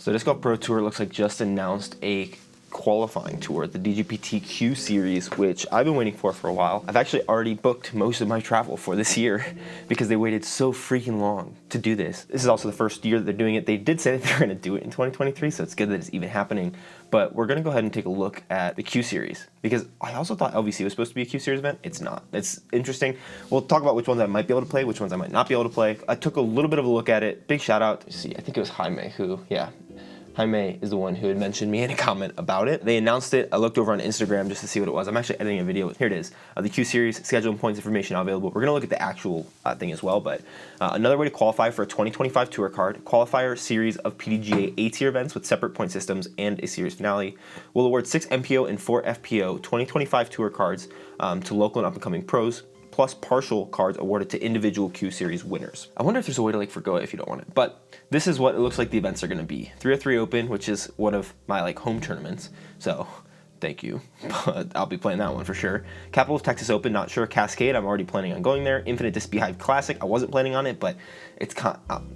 So Disc Golf Pro Tour looks like just announced a qualifying tour, the DGPT Q-Series, which I've been waiting for a while. I've actually already booked most of my travel for this year because they waited so freaking long to do this. This is also the first year that they're doing it. They did say that they're going to do it in 2023, so it's good that it's even happening. But we're going to go ahead and take a look at the Q-Series because I also thought LVC was supposed to be a Q-Series event. It's not. It's interesting. We'll talk about which ones I might be able to play, which ones I might not be able to play. I took a little bit of a look at it. Big shout out. See, I think it was Jaime Jaime is the one who had mentioned me in a comment about it. They announced it. I looked over on Instagram just to see what it was. I'm actually editing a video. Here it is. The Q-Series, schedule and points information available. We're going to look at the actual thing as well, but another way to qualify for a 2025 Tour card, qualifier series of PDGA A-tier events with separate point systems and a series finale. We'll award 6 MPO and 4 FPO 2025 Tour cards to local and up-and-coming pros, plus partial cards awarded to individual Q-Series winners. I wonder if there's a way to forgo it if you don't want it, but this is what it looks like the events are going to be. 303 Open, which is one of my home tournaments, so thank you, but I'll be playing that one for sure. Capital of Texas Open, not sure. Cascade, I'm already planning on going there. Infinite Disc Beehive Classic, I wasn't planning on it, but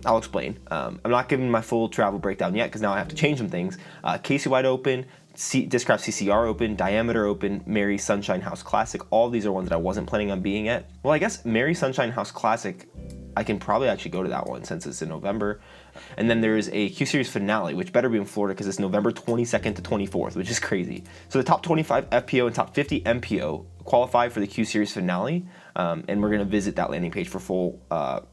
I'll explain. I'm not giving my full travel breakdown yet because now I have to change some things. Casey Wide Open, Discraft CCR Open, Diameter Open, Mary Sunshine House Classic. All these are ones that I wasn't planning on being at. Well, I guess Mary Sunshine House Classic, I can probably actually go to that one since it's in November. And then there's a Q-Series finale, which better be in Florida because it's November 22nd to 24th, which is crazy. So the top 25 FPO and top 50 MPO qualify for the Q-Series finale, and we're going to visit that landing page for full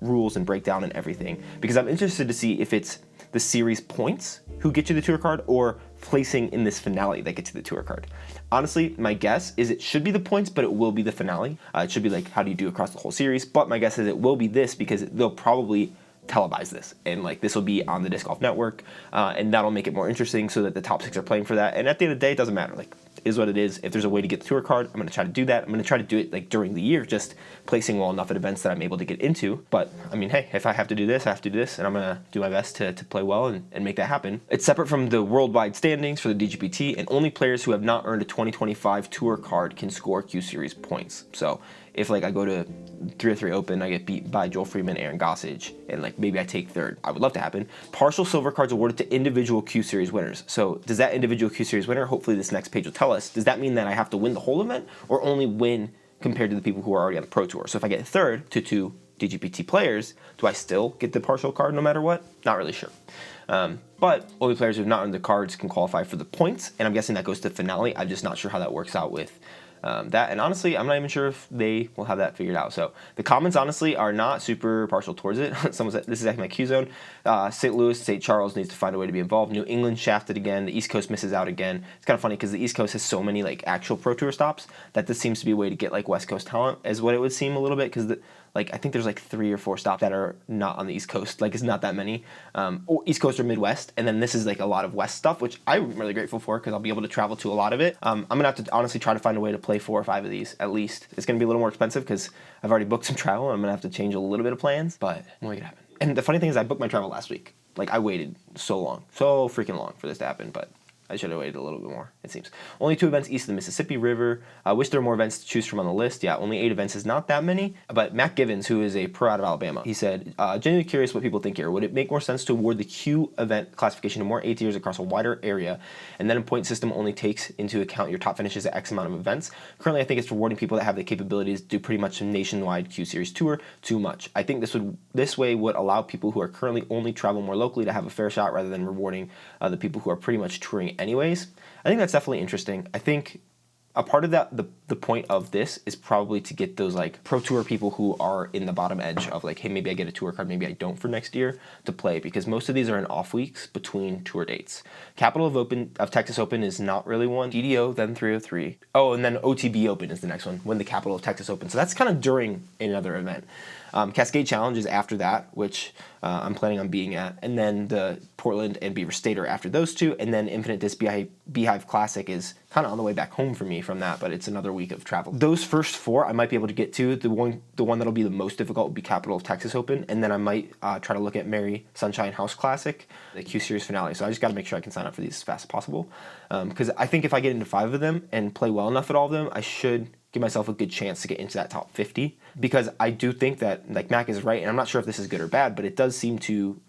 rules and breakdown and everything, because I'm interested to see if it's the series points who get you the tour card or placing in this finale that gets you the tour card. Honestly, my guess is it should be the points, but it will be the finale. It should be how do you do across the whole series, but my guess is it will be this because they'll probably televise this, and this will be on the Disc Golf Network, and that'll make it more interesting so that the top 6 are playing for that. And at the end of the day, it doesn't matter. Is what it is. If there's a way to get the tour card, I'm going to try to do that. I'm going to try to do it during the year, just placing well enough at events that I'm able to get into. But I mean, hey, if I have to do this, I have to do this, and I'm going to do my best to play well and make that happen. It's separate from the worldwide standings for the DGPT, and only players who have not earned a 2025 tour card can score Q-Series points. So if I go to 303 Open, I get beat by Joel Freeman, Aaron Gossage, and maybe I take third. I would love to happen. Partial silver cards awarded to individual Q-Series winners. So does that individual Q-Series winner, hopefully this next page will tell us, does that mean that I have to win the whole event or only win compared to the people who are already on the Pro Tour? So if I get third to 2 DGPT players, do I still get the partial card no matter what? Not really sure. But only players who have not earned the cards can qualify for the points, and I'm guessing that goes to finale. I'm just not sure how that works out with that, and honestly, I'm not even sure if they will have that figured out. So the comments, honestly, are not super partial towards it. Someone said, this is actually my Q zone. St. Louis, St. Charles needs to find a way to be involved. New England shafted again. The East Coast misses out again. It's kind of funny because the East Coast has so many actual Pro Tour stops that this seems to be a way to get West Coast talent, is what it would seem a little bit, because I think there's 3 or 4 stops that are not on the East Coast. It's not that many. Or East Coast or Midwest, and then this is a lot of West stuff, which I'm really grateful for because I'll be able to travel to a lot of it. I'm gonna have to honestly try to find a way to play 4 or 5 of these at least. It's gonna be a little more expensive because I've already booked some travel, and I'm gonna have to change a little bit of plans, but we'll make it happen. And the funny thing is, I booked my travel last week. I waited so freaking long for this to happen, but I should have waited a little bit more, it seems. Only 2 events east of the Mississippi River. I wish there were more events to choose from on the list. Yeah, only 8 events is not that many. But Matt Givens, who is a pro out of Alabama, he said, genuinely curious what people think here. Would it make more sense to award the Q event classification to more A tiers across a wider area, and then a point system only takes into account your top finishes at X amount of events? Currently, I think it's rewarding people that have the capabilities to do pretty much a nationwide Q-Series tour too much. I think this way would allow people who are currently only travel more locally to have a fair shot rather than rewarding the people who are pretty much touring anyways. I think that's definitely interesting. I think a part of that, the point of this is probably to get those Pro Tour people who are in the bottom edge of hey, maybe I get a tour card, maybe I don't for next year to play, because most of these are in off weeks between tour dates. Capital of Texas Open is not really one. DDO, then 303. Oh, and then OTB Open is the next one, when the Capital of Texas Open. So that's kind of during another event. Cascade Challenge is after that, which I'm planning on being at, and then the Portland and Beaver State are after those 2, and then Infinite Disc Beehive Classic is kind of on the way back home for me from that, but it's another week of travel. Those first 4 I might be able to get to. The one that'll be the most difficult will be Capital of Texas Open, and then I might try to look at Mary Sunshine House Classic, the Q-Series finale. So I just got to make sure I can sign up for these as fast as possible, because I think if I get into 5 of them and play well enough at all of them, I should give myself a good chance to get into that top 50, because I do think that Mac is right, and I'm not sure if this is good or bad, but it does seem to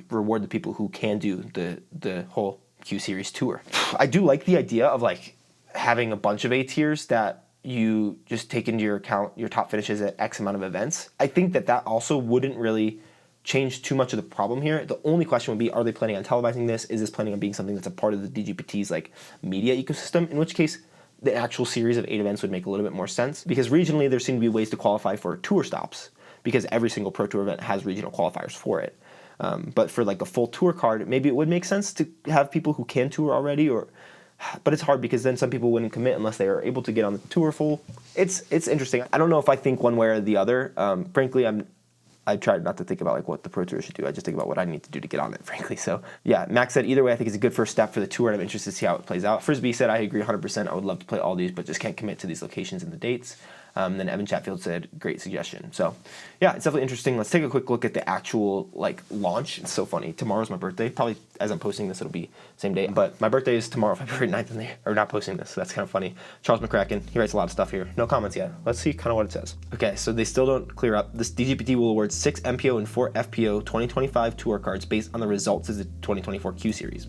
reward the people who can do the whole Q-Series tour. I do like the idea of like having a bunch of A tiers that you just take into your account your top finishes at X amount of events. I think that also wouldn't really change too much of the problem here. The only question would be, are they planning on televising this? Is this planning on being something that's a part of the DGPT's like media ecosystem? In which case, the actual series of 8 events would make a little bit more sense, because regionally there seem to be ways to qualify for tour stops, because every single Pro Tour event has regional qualifiers for it. But for like a full tour card, maybe it would make sense to have people who can tour already, but it's hard because then some people wouldn't commit unless they are able to get on the tour full. It's interesting. I don't know if I think one way or the other. Frankly, I tried not to think about like what the Pro Tour should do. I just think about what I need to do to get on it, frankly. So yeah, Max said either way, I think it's a good first step for the tour, and I'm interested to see how it plays out. Frisbee said, I agree 100%. I would love to play all these, but just can't commit to these locations and the dates. Then Evan Chatfield said, great suggestion. So yeah, it's definitely interesting. Let's take a quick look at the actual like launch. It's so funny. Tomorrow's my birthday. Probably as I'm posting this, it'll be same day. But my birthday is tomorrow, February 9th, and they are not posting this. So that's kind of funny. Charles McCracken, he writes a lot of stuff here. No comments yet. Let's see kind of what it says. Okay, so they still don't clear up. This DGPT will award 6 MPO and 4 FPO 2025 tour cards based on the results of the 2024 Q-Series.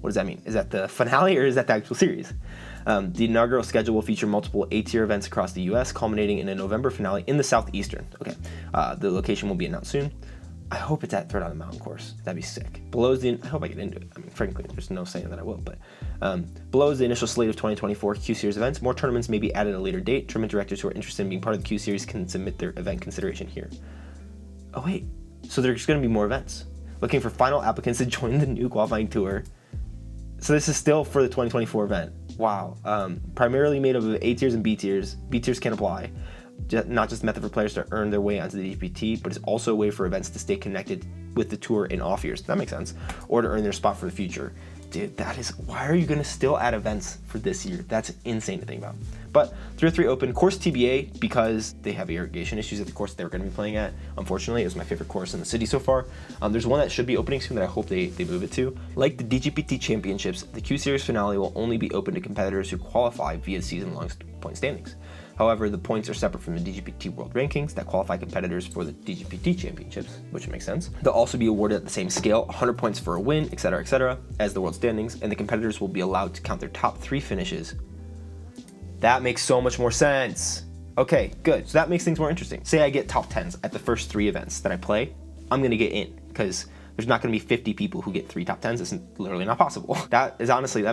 What does that mean? Is that the finale or is that the actual series? The inaugural schedule will feature multiple A-tier events across the U.S., culminating in a November finale in the Southeastern. Okay, the location will be announced soon. I hope it's at Third on the Mountain course. That'd be sick. I hope I get into it. I mean, frankly, there's no saying that I will, but below is the initial slate of 2024 Q-Series events. More tournaments may be added at a later date. Tournament directors who are interested in being part of the Q-Series can submit their event consideration here. Oh, wait. So there's going to be more events. Looking for final applicants to join the new qualifying tour. So this is still for the 2024 event. Wow. Primarily made up of A tiers and B tiers. B tiers can apply. Not just a method for players to earn their way onto the DGPT, but it's also a way for events to stay connected with the tour in off years. That makes sense. Or to earn their spot for the future. Dude, why are you going to still add events for this year? That's insane to think about. But 303 Open, course TBA, because they have irrigation issues at the course they were going to be playing at. Unfortunately, it was my favorite course in the city so far. There's one that should be opening soon that I hope they move it to. Like the DGPT Championships, the Q-Series finale will only be open to competitors who qualify via season-long point standings. However, the points are separate from the DGPT World Rankings that qualify competitors for the DGPT Championships, which makes sense. They'll also be awarded at the same scale, 100 points for a win, etc., as the World Standings, and the competitors will be allowed to count their top 3 finishes. That makes so much more sense. Okay, good. So that makes things more interesting. Say I get top 10s at the first 3 events that I play, I'm gonna get in, because there's not going to be 50 people who get 3 top 10s. It's literally not possible. That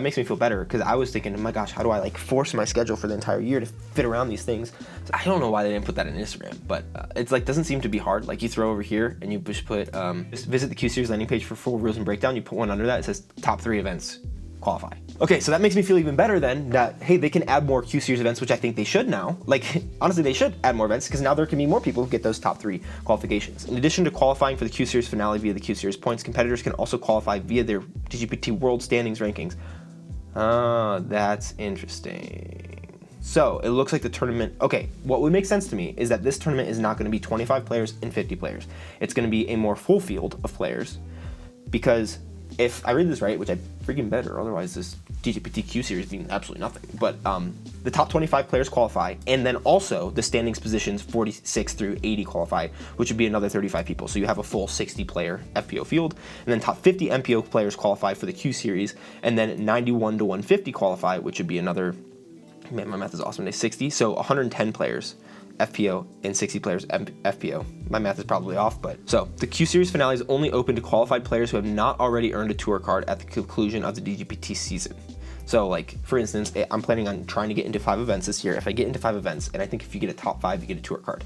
makes me feel better, because I was thinking, oh my gosh, how do I like force my schedule for the entire year to fit around these things? So I don't know why they didn't put that in Instagram, but it's like doesn't seem to be hard. Like you throw over here and you just put just visit the Q-Series landing page for full rules and breakdown. You put one under that. It says top 3 events qualify. Okay, so that makes me feel even better then that, hey, they can add more Q-Series events, which I think they should now. Like, honestly, they should add more events, because now there can be more people who get those top 3 qualifications. In addition to qualifying for the Q-Series finale via the Q-Series points, competitors can also qualify via their DGPT World Standings rankings. That's interesting. So, it looks like the tournament, okay, what would make sense to me is that this tournament is not going to be 25 players and 50 players. It's going to be a more full field of players, because if I read this right, which I freaking better, otherwise this DGPT Q-Series means absolutely nothing. But the top 25 players qualify, and then also the standings positions 46 through 80 qualify, which would be another 35 people. So you have a full 60-player FPO field, and then top 50 MPO players qualify for the Q-Series, and then 91 to 150 qualify, which would be another, man, my math is awesome today, 60. So 110 players FPO and 60 players FPO. My math is probably off, but so the Q-Series finale is only open to qualified players who have not already earned a tour card at the conclusion of the DGPT season. So like, for instance, I'm planning on trying to get into 5 events this year. If I get into 5 events, and I think if you get a top 5, you get a tour card.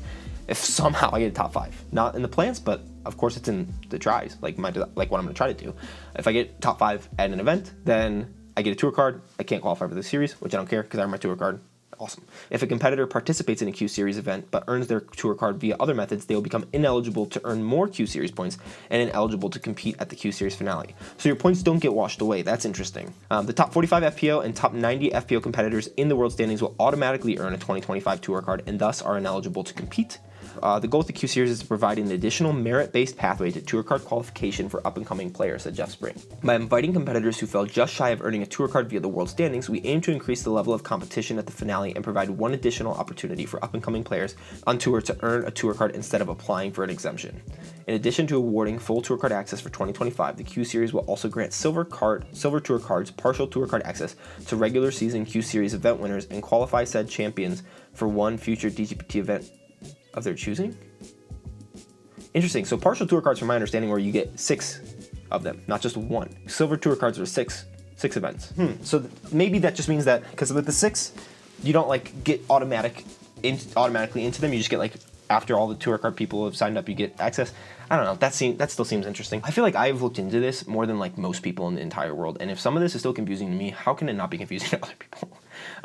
If somehow I get a top 5, not in the plans, but of course it's in the tries, like what I'm gonna try to do. If I get top 5 at an event, then I get a tour card. I can't qualify for the series, which I don't care because I earned my tour card. Awesome. If a competitor participates in a Q-Series event but earns their tour card via other methods, they will become ineligible to earn more Q-Series points and ineligible to compete at the Q-Series finale. So your points don't get washed away. That's interesting. The top 45 FPO and top 90 FPO competitors in the world standings will automatically earn a 2025 tour card and thus are ineligible to compete. The goal of the Q-Series is to provide an additional merit-based pathway to tour card qualification for up-and-coming players, said Jeff Spring. By inviting competitors who fell just shy of earning a tour card via the world standings, we aim to increase the level of competition at the finale and provide one additional opportunity for up-and-coming players on tour to earn a tour card instead of applying for an exemption. In addition to awarding full tour card access for 2025, the Q-Series will also grant silver tour cards, partial tour card access to regular season Q-Series event winners and qualify said champions for one future DGPT event of their choosing? Interesting. So partial tour cards, from my understanding, where you get 6 of them, not just 1. Silver tour cards are 6 events. So maybe that just means that, because with the 6, you don't like get automatically into them. You just get like, after all the tour card people have signed up, you get access. I don't know. That still seems interesting. I feel like I've looked into this more than like most people in the entire world. And if some of this is still confusing to me, how can it not be confusing to other people?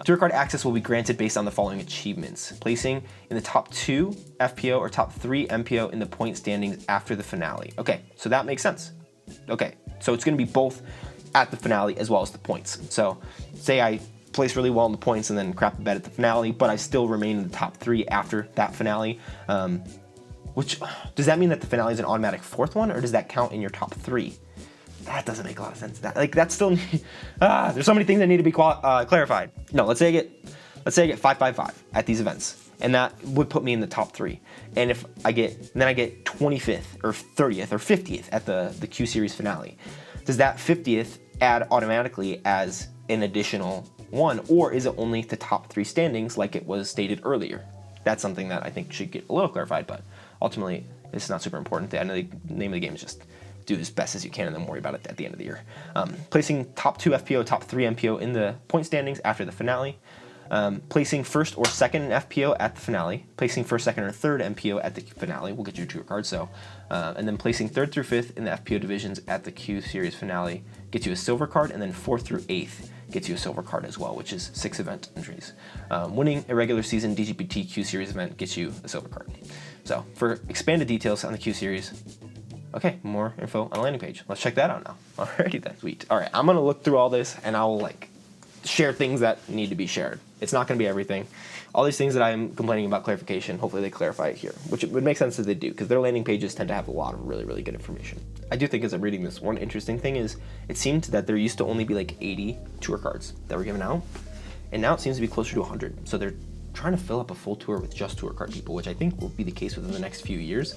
Tour card access will be granted based on the following achievements: placing in the top 2 FPO or top 3 MPO in the point standings after the finale. Okay, so that makes sense. Okay, so it's going to be both at the finale as well as the points. So say I place really well in the points and then crap the bed at the finale, but I still remain in the top 3 after that finale. Which, does that mean that the finale is an automatic 4th one, or does that count in your top 3? That doesn't make a lot of sense. That's still, there's so many things that need to be clarified. No, let's say I get 555 at these events, and that would put me in the top 3. And if I get 25th or 30th or 50th at the Q-Series finale, does that 50th add automatically as an additional 1, or is it only the top 3 standings like it was stated earlier? That's something that I think should get a little clarified, but ultimately it's not super important. The name of the game is just do as best as you can and then worry about it at the end of the year. Placing top 2 FPO, top 3 MPO in the point standings after the finale. Placing 1st or 2nd in FPO at the finale. Placing 1st, 2nd, or 3rd MPO at the finale will get you a tour card. And then placing 3rd through 5th in the FPO divisions at the Q-Series finale gets you a silver card, and then 4th through 8th gets you a silver card as well, which is 6 event entries. Winning a regular season DGPT Q-Series event gets you a silver card. So for expanded details on the Q-Series, okay, more info on the landing page. Let's check that out now. Alrighty then, sweet. All right, I'm gonna look through all this and I'll share things that need to be shared. It's not gonna be everything. All these things that I'm complaining about clarification, hopefully they clarify it here, which it would make sense that they do, because their landing pages tend to have a lot of really, really good information. I do think as I'm reading this, one interesting thing is it seemed that there used to only be 80 tour cards that were given out, and now it seems to be closer to 100. So they're trying to fill up a full tour with just tour card people, which I think will be the case within the next few years.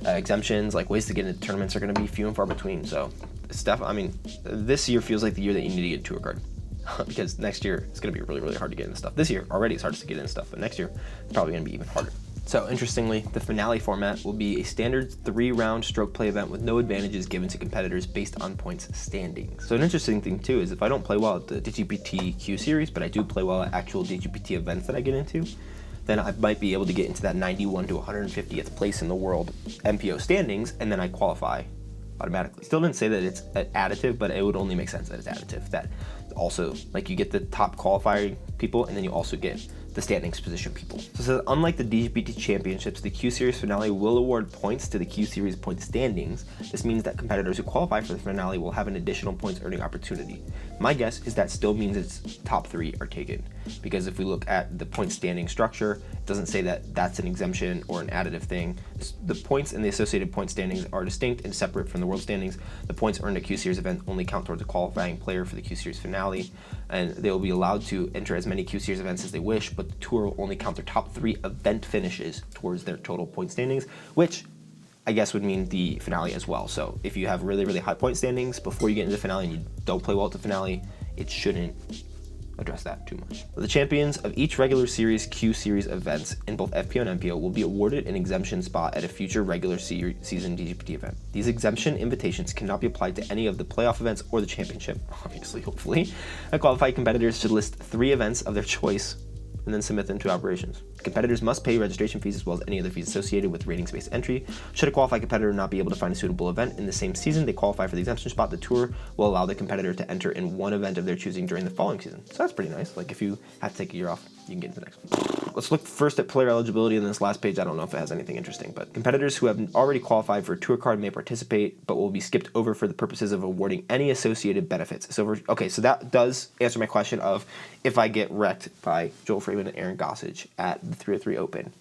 Exemptions, ways to get into tournaments, are going to be few and far between. So, this year feels like the year that you need to get a tour card. Because next year it's going to be really, really hard to get into stuff. This year already it's hard to get into stuff, but next year it's probably going to be even harder. So interestingly, the finale format will be a standard 3-round stroke play event with no advantages given to competitors based on points standings. So an interesting thing too is if I don't play well at the DGPT Q-Series, but I do play well at actual DGPT events that I get into, then I might be able to get into that 91 to 150th place in the world MPO standings, and then I qualify automatically. Still didn't say that it's additive, but it would only make sense that it's additive. That also, you get the top qualifying people, and then you also get the standings position people. So it says, unlike the DGPT Championships, the Q-Series finale will award points to the Q-Series point standings. This means that competitors who qualify for the finale will have an additional points earning opportunity. My guess is that still means its top 3 are taken, because if we look at the point standing structure, it doesn't say that that's an exemption or an additive thing. The points and the associated point standings are distinct and separate from the world standings. The points earned at Q-Series event only count towards a qualifying player for the Q-Series finale, and they will be allowed to enter as many Q-Series events as they wish, but the tour will only count their top 3 event finishes towards their total point standings, which I guess would mean the finale as well. So if you have really, really high point standings before you get into the finale and you don't play well at the finale, it shouldn't address that too much. The champions of each regular series Q-Series events in both FPO and MPO will be awarded an exemption spot at a future regular season DGPT event. These exemption invitations cannot be applied to any of the playoff events or the championship, obviously, hopefully. Qualified competitors should list 3 events of their choice and then submit them to operations. Competitors must pay registration fees as well as any other fees associated with ratings-based entry. Should a qualified competitor not be able to find a suitable event in the same season they qualify for the exemption spot, the tour will allow the competitor to enter in one event of their choosing during the following season. So that's pretty nice. If you have to take a year off, you can get into the next one. Let's look first at player eligibility in this last page. I don't know if it has anything interesting, but competitors who have already qualified for a tour card may participate, but will be skipped over for the purposes of awarding any associated benefits. So that does answer my question of if I get wrecked by Joel Freeman and Aaron Gossage at the 303 Open,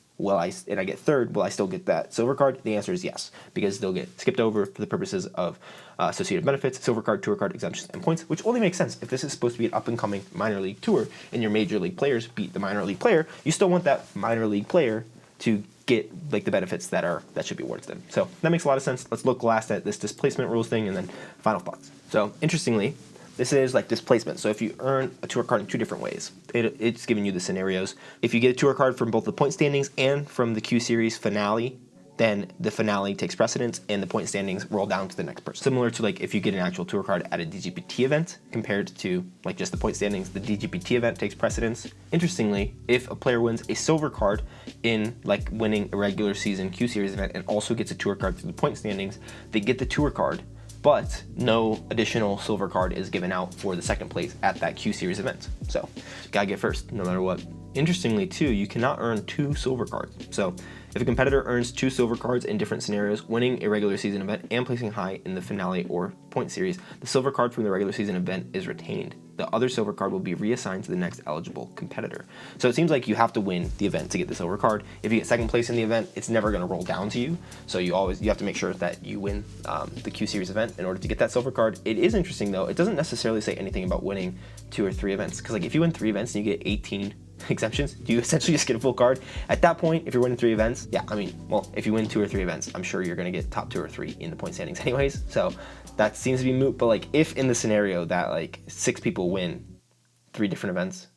and I get third, will I still get that silver card? The answer is yes, because they'll get skipped over for the purposes of associated benefits, silver card, tour card, exemptions, and points, which only makes sense. If this is supposed to be an up-and-coming minor league tour and your major league players beat the minor league player, you still want that minor league player to get like the benefits that should be awarded to them. So that makes a lot of sense. Let's look last at this displacement rules thing and then final thoughts. So interestingly, this is like displacement. So if you earn a tour card in two different ways, it's giving you the scenarios. If you get a tour card from both the point standings and from the Q-Series finale, then the finale takes precedence and the point standings roll down to the next person. Similar to like if you get an actual tour card at a DGPT event compared to like just the point standings, the DGPT event takes precedence. Interestingly, if a player wins a silver card in like winning a regular season Q-Series event and also gets a tour card through the point standings, they get the tour card, but no additional silver card is given out for the second place at that Q-Series event. So gotta get first no matter what. Interestingly too, you cannot earn 2 silver cards. So if a competitor earns 2 silver cards in different scenarios, winning a regular season event and placing high in the finale or point series, the silver card from the regular season event is retained. The other silver card will be reassigned to the next eligible competitor. So it seems like you have to win the event to get the silver card. If you get second place in the event, it's never going to roll down to you. So you have to make sure that you win the Q-Series event in order to get that silver card. It is interesting though, it doesn't necessarily say anything about winning 2 or 3 events. Because like if you win 3 events and you get 18 exemptions, do you essentially just get a full card? At that point, if you're winning 3 events, yeah, I mean, well, if you win 2 or 3 events, I'm sure you're going to get top 2 or 3 in the point standings anyways. So that seems to be moot. But like if in the scenario that like 6 people win 3 different events,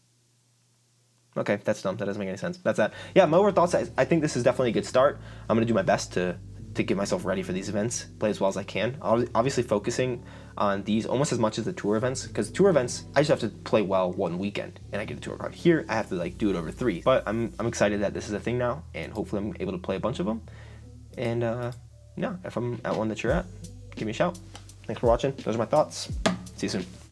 okay, that's dumb. That doesn't make any sense. That's that. Yeah, my overall thoughts, I think this is definitely a good start. I'm going to do my best to get myself ready for these events, play as well as I can. Obviously focusing on these almost as much as the tour events, because tour events, I just have to play well one weekend and I get a tour card. Here, I have to like do it over 3. But I'm excited that this is a thing now, and hopefully I'm able to play a bunch of them. And yeah, if I'm at one that you're at, give me a shout. Thanks for watching. Those are my thoughts. See you soon.